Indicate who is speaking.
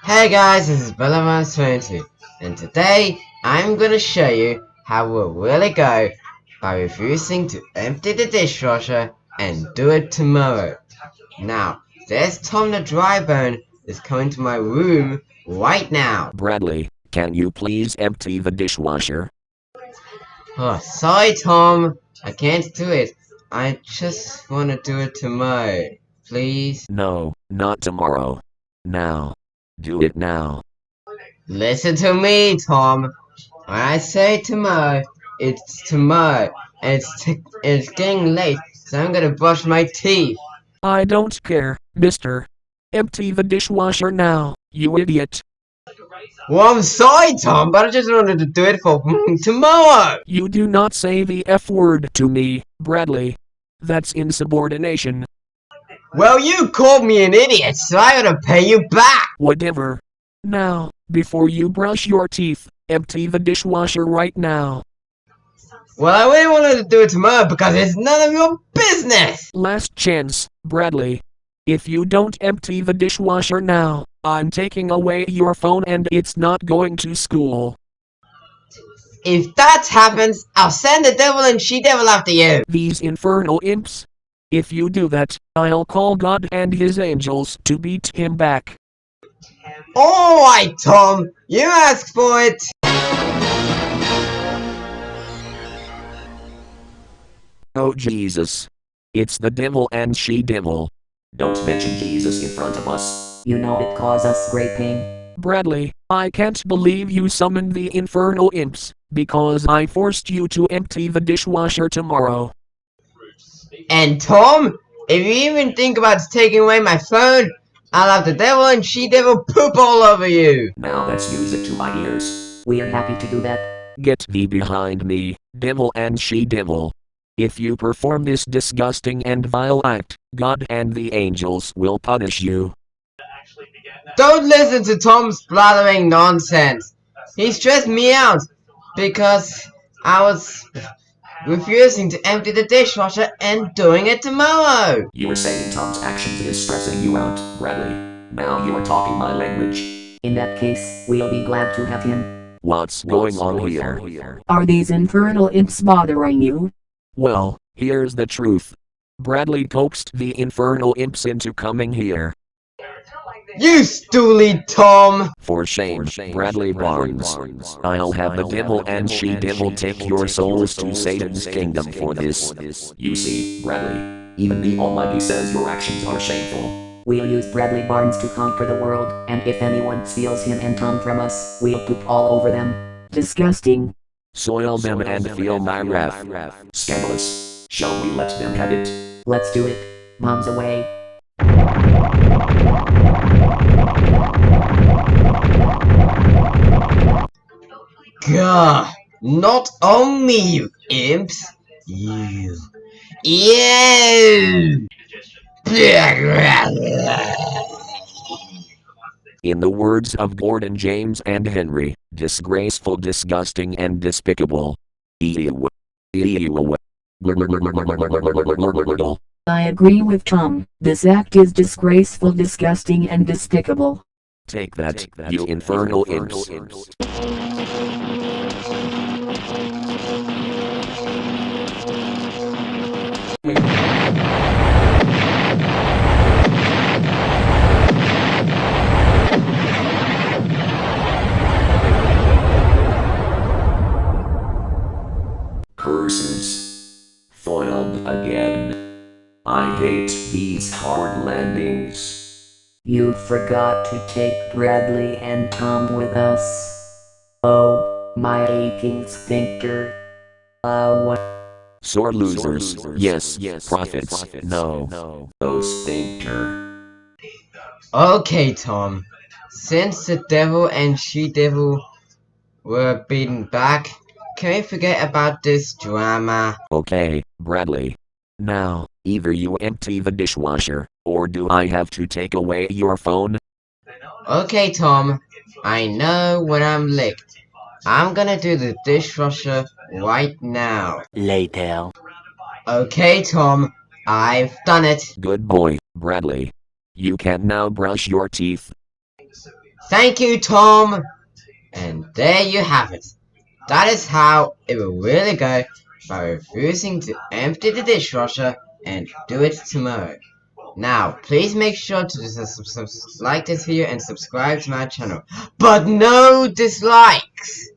Speaker 1: Hey guys, this is Bellaman22, and today I'm gonna show you how it will really go by refusing to empty the dishwasher and do it tomorrow. Now, there's Tom the dry bone is coming to my room right now.
Speaker 2: Bradley, can you please empty the dishwasher?
Speaker 1: Oh, sorry Tom, I can't do it. I just wanna do it tomorrow. Please?
Speaker 2: No, not tomorrow. Now. Do it now.
Speaker 1: Listen to me, Tom. When I say tomorrow, it's tomorrow. And it's getting late, so I'm gonna brush my teeth.
Speaker 2: I don't care, mister. Empty the dishwasher now, you idiot.
Speaker 1: Well, I'm sorry, Tom, but I just wanted to do it for tomorrow.
Speaker 2: You do not say the F word to me, Bradley. That's insubordination.
Speaker 1: Well, you called me an idiot, so I gotta pay you back.
Speaker 2: Whatever. Now, before you brush your teeth, empty the dishwasher right now.
Speaker 1: Well, I really wanted to do it tomorrow because it's none of your business.
Speaker 2: Last chance, Bradley. If you don't empty the dishwasher now, I'm taking away your phone and it's not going to school.
Speaker 1: If that happens, I'll send the devil and she-devil after you.
Speaker 2: These infernal imps. If you do that, I'll call God and his angels to beat him back.
Speaker 1: Alright, Tom, you asked for it.
Speaker 2: Oh Jesus. It's the devil and she-devil.
Speaker 3: Don't mention Jesus in front of us.
Speaker 4: You know it causes us great pain.
Speaker 2: Bradley, I can't believe you summoned the infernal imps, because I forced you to empty the dishwasher tomorrow.
Speaker 1: And Tom, if you even think about taking away my phone, I'll have the devil and she-devil poop all over you.
Speaker 3: Now that's music to my ears.
Speaker 4: We're happy to do that.
Speaker 2: Get thee behind me, devil and she-devil. If you perform this disgusting and vile act, God and the angels will punish you.
Speaker 1: Don't listen to Tom's blathering nonsense. He stressed me out because I was refusing to empty the dishwasher and doing it tomorrow.
Speaker 3: You were saying Tom's actions is stressing you out, Bradley. Now you are talking my language.
Speaker 4: In that case, we'll be glad to have him.
Speaker 2: What's going on here?
Speaker 5: Are these infernal imps bothering you?
Speaker 2: Well, here's the truth. Bradley coaxed the infernal imps into coming here.
Speaker 1: You stoolie, Tom!
Speaker 2: For shame, Bradley Barnes. I'll have the devil and she-devil take your souls to Satan's kingdom for this.
Speaker 3: You see, Bradley, even the Almighty says your actions are shameful.
Speaker 4: We'll use Bradley Barnes to conquer the world, and if anyone steals him and Tom from us, we'll poop all over them.
Speaker 5: Disgusting.
Speaker 2: Soil them and feel my wrath.
Speaker 3: Scandalous. Shall we let them have it?
Speaker 4: Let's do it. Mom's away.
Speaker 1: Gah! Not on me, you imps! You!
Speaker 2: In the words of Gordon, James and Henry, disgraceful, disgusting and despicable. Ew. Ew.
Speaker 5: I agree with Tom. This act is disgraceful, disgusting and despicable.
Speaker 2: Take that, you infernal imps.
Speaker 3: Curses. Foiled again. I hate these hard landings.
Speaker 4: You forgot to take Bradley and Tom with us. Oh, my aching sphincter. What?
Speaker 2: Sore losers, yes, prophets, no.
Speaker 3: Oh, stinker.
Speaker 1: Okay, Tom. Since the devil and she-devil were beaten back, can we forget about this drama?
Speaker 2: Okay, Bradley. Now, either you empty the dishwasher, or do I have to take away your phone?
Speaker 1: Okay, Tom. I know when I'm licked. I'm gonna do the dishwasher right now.
Speaker 4: Later.
Speaker 1: Okay, Tom. I've done it.
Speaker 2: Good boy, Bradley. You can now brush your teeth.
Speaker 1: Thank you, Tom! And there you have it. That is how it will really go by refusing to empty the dishwasher and do it tomorrow. Now, please make sure to like this video and subscribe to my channel. But no dislikes!